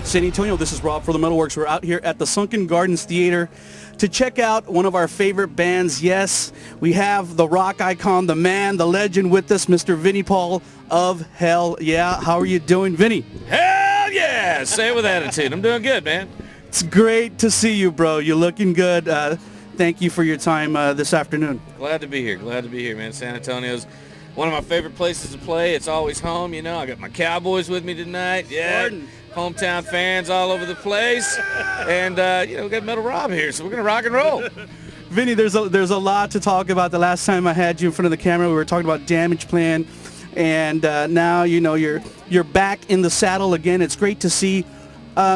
San Antonio, this is Robb for the MetalWorks. We're out here at the Sunken Gardens Theater to check out one of our favorite bands. Yes, we have the rock icon, the man, the legend with us, Mr. Vinnie Paul of Hellyeah. How are you doing, Vinnie? Hell yeah! Say it with attitude. I'm doing good, man. It's great to see you, bro. You're looking good. Thank you for your time this afternoon. Glad to be here. Glad to be here, man. San Antonio's one of my favorite places to play. It's always home, you know. I got my Cowboys with me tonight. Yeah. Gordon. Hometown fans all over the place. And, you know, we got Metal Robb here, so we're going to rock and roll. Vinnie, there's a lot to talk about. The last time I had you in front of the camera, we were talking about Damage Plan. And now, you know, you're back in the saddle again. It's great to see.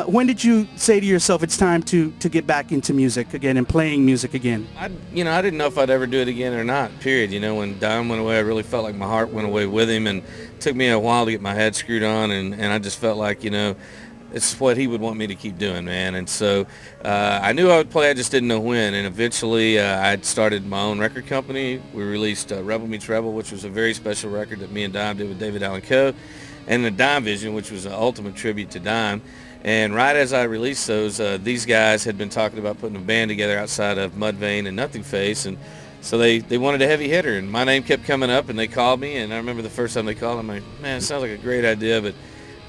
When did you say to yourself it's time to get back into music again and playing music again? I didn't know if I'd ever do it again or not, period. You know, when Dom went away, I really felt like my heart went away with him, and it took me a while to get my head screwed on, and I just felt like, you know, it's what he would want me to keep doing, man. And so I knew I would play, I just didn't know when. And eventually I'd started my own record company. We released Rebel Meets Rebel, which was a very special record that me and Dom did with David Allan Coe, and the Dime Vision, which was an ultimate tribute to Dime. And right as I released those, these guys had been talking about putting a band together outside of Mudvayne and Nothing Face, and so they wanted a heavy hitter, and my name kept coming up, and they called me, and I remember the first time they called, I'm like, man, it sounds like a great idea, but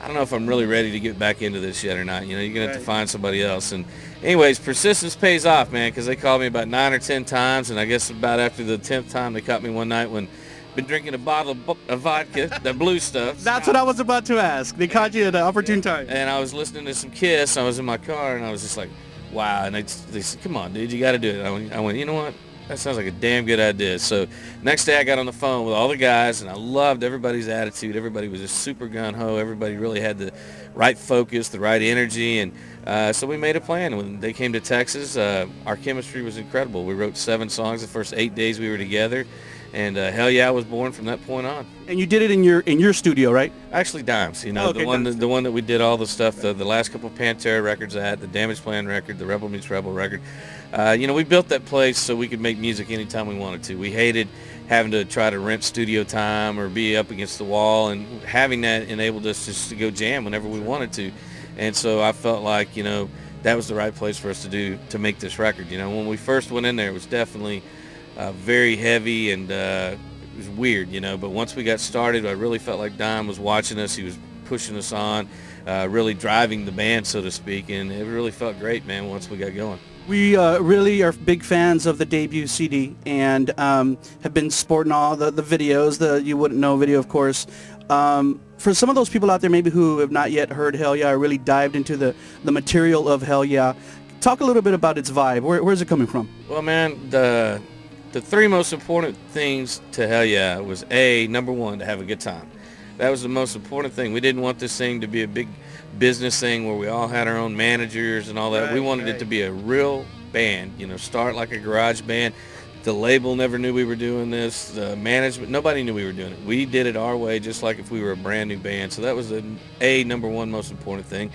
I don't know if I'm really ready to get back into this yet or not. You know, you're going to have to find somebody else. And anyways, persistence pays off, man, because they called me about 9 or 10 times, and I guess about after the 10th time they caught me one night when been drinking a bottle of vodka, the blue stuff. That's what I was about to ask. They caught you at an opportune time. And I was listening to some Kiss. I was in my car, and I was just like, wow. And they said, come on, dude, you got to do it. I went, you know what? That sounds like a damn good idea. So next day I got on the phone with all the guys, and I loved everybody's attitude. Everybody was just super gung-ho. Everybody really had the right focus, the right energy. And so we made a plan. When they came to Texas, our chemistry was incredible. We wrote 7 songs the first 8 days we were together. And Hellyeah was born from that point on. And you did it in your studio, right? Actually, Dimes. You know, okay, the one that we did all the stuff, the last couple of Pantera records at, the Damage Plan record, the Rebel Meets Rebel record. You know, we built that place so we could make music anytime we wanted to. We hated having to try to rent studio time or be up against the wall, and having that enabled us just to go jam whenever we wanted to. And so I felt like, you know, that was the right place for us to make this record. You know, when we first went in there, it was definitely very heavy, and it was weird, you know, but once we got started, I really felt like Dime was watching us. He was pushing us on, really driving the band, so to speak, and it really felt great, man, once we got going. We really are big fans of the debut CD, and have been sporting all the videos, the You Wouldn't Know video, of course. For some of those people out there maybe who have not yet heard Hellyeah or really dived into the material of Hellyeah, talk a little bit about its vibe. Where's it coming from? Well, man, the 3 most important things to Hellyeah was number 1, to have a good time. That was the most important thing. We didn't want this thing to be a big business thing where we all had our own managers and all that. Right, we wanted it to be a real band, you know, start like a garage band. The label never knew we were doing this. The management, nobody knew we were doing it. We did it our way, just like if we were a brand new band. So that was the number 1 most important thing.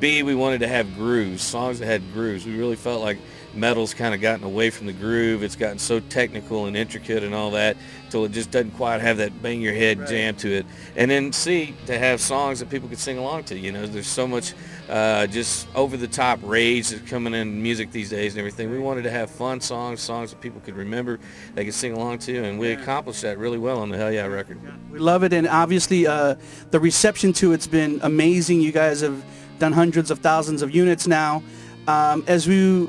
B, we wanted to have grooves, songs that had grooves. We really felt like metal's kind of gotten away from the groove. It's gotten so technical and intricate and all that till it just doesn't quite have that bang your head jam to it. And then C, to have songs that people could sing along to. You know, there's so much just over-the-top rage that's coming in music these days and everything. We wanted to have fun songs that people could remember, they could sing along to, and we accomplished that really well on the Hellyeah record. We love it, and obviously the reception to it's been amazing. You guys have done hundreds of thousands of units now. As we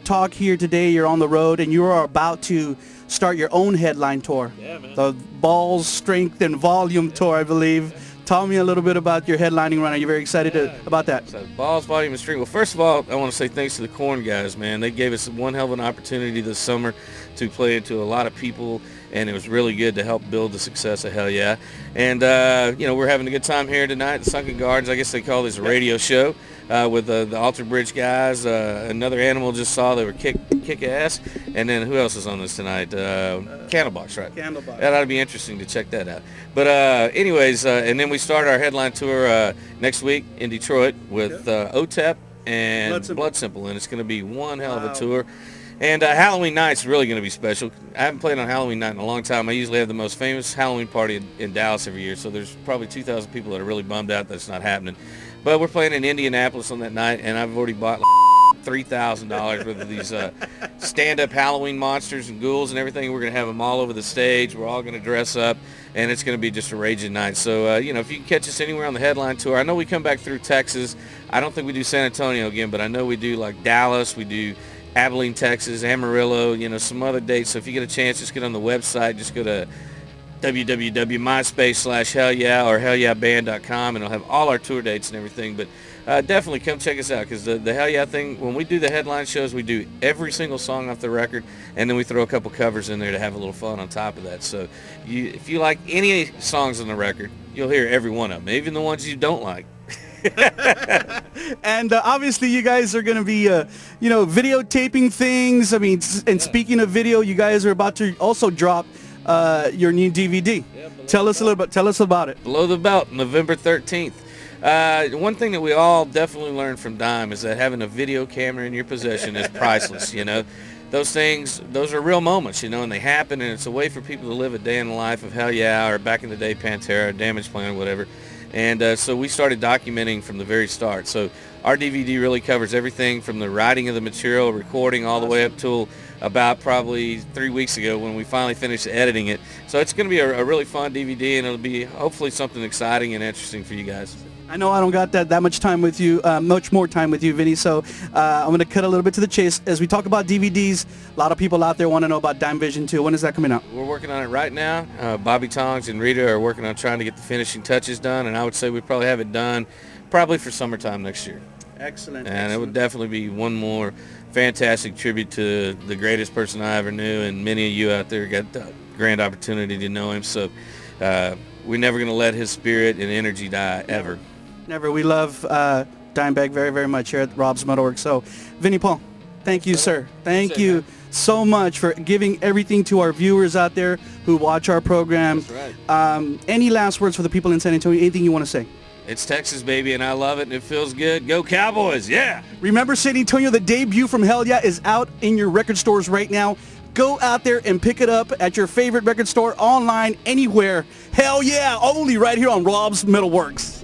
talk here today, you're on the road, and you are about to start your own headline tour. Yeah, man. The Balls, Strength, and Volume tour, I believe. Tell me a little bit about your headlining run. Are you very excited about that? So Balls, Volume, and Strength. Well, first of all, I want to say thanks to the Korn guys, man. They gave us one hell of an opportunity this summer to play into a lot of people, and it was really good to help build the success of Hellyeah. And, you know, we're having a good time here tonight at the Sunken Gardens. I guess they call this a radio show with the Alter Bridge guys. Another Animal just saw they were kick ass. And then who else is on this tonight? Candlebox, right? Candlebox. That ought to be interesting to check that out. But anyways, and then we start our headline tour next week in Detroit with OTEP and Blood Simple, and it's going to be one hell of a tour. And Halloween night's really going to be special. I haven't played on Halloween night in a long time. I usually have the most famous Halloween party in Dallas every year, so there's probably 2,000 people that are really bummed out that's not happening. But we're playing in Indianapolis on that night, and I've already bought like $3,000 worth of these stand-up Halloween monsters and ghouls and everything. We're going to have them all over the stage. We're all going to dress up, and it's going to be just a raging night. So, you know, if you can catch us anywhere on the headline tour, I know we come back through Texas. I don't think we do San Antonio again, but I know we do like Dallas. We do Abilene, Texas, Amarillo, you know, some other dates. So if you get a chance, just get on the website. Just go to www.myspace/Hellyeah or hellyeahband.com, and it'll have all our tour dates and everything. But definitely come check us out, because the Hellyeah thing, when we do the headline shows, we do every single song off the record, and then we throw a couple covers in there to have a little fun on top of that. So if you like any songs on the record, you'll hear every one of them, even the ones you don't like. And obviously you guys are going to be, you know, videotaping things. I mean, and speaking of video, you guys are about to also drop your new DVD. Tell us about it. Below the Belt, November 13th. One thing that we all definitely learned from Dime is that having a video camera in your possession is priceless, you know. Those things, those are real moments, you know, and they happen, and it's a way for people to live a day in the life of Hellyeah, or back in the day Pantera, Damage Plan, whatever. And so we started documenting from the very start. So our DVD really covers everything from the writing of the material, recording, all the way up till about probably 3 weeks ago when we finally finished editing it. So it's going to be a really fun DVD, and it'll be hopefully something exciting and interesting for you guys. I know I don't got that much time with you, much more time with you, Vinny, so I'm going to cut a little bit to the chase. As we talk about DVDs, a lot of people out there want to know about Dime Vision 2. When is that coming out? We're working on it right now. Bobby Tongs and Rita are working on trying to get the finishing touches done, and I would say we probably have it done probably for summertime next year. Excellent. And it would definitely be one more fantastic tribute to the greatest person I ever knew, and many of you out there got the grand opportunity to know him. So we're never going to let his spirit and energy die, ever. Never. We love Dimebag very, very much here at Robb's MetalWorks. So, Vinnie Paul, thank you, sir. Thank you so much for giving everything to our viewers out there who watch our program. That's right. Any last words for the people in San Antonio? Anything you want to say? It's Texas, baby, and I love it, and it feels good. Go Cowboys, yeah! Remember, San Antonio, the debut from Hellyeah is out in your record stores right now. Go out there and pick it up at your favorite record store, online, anywhere. Hell yeah! Only right here on Robb's MetalWorks.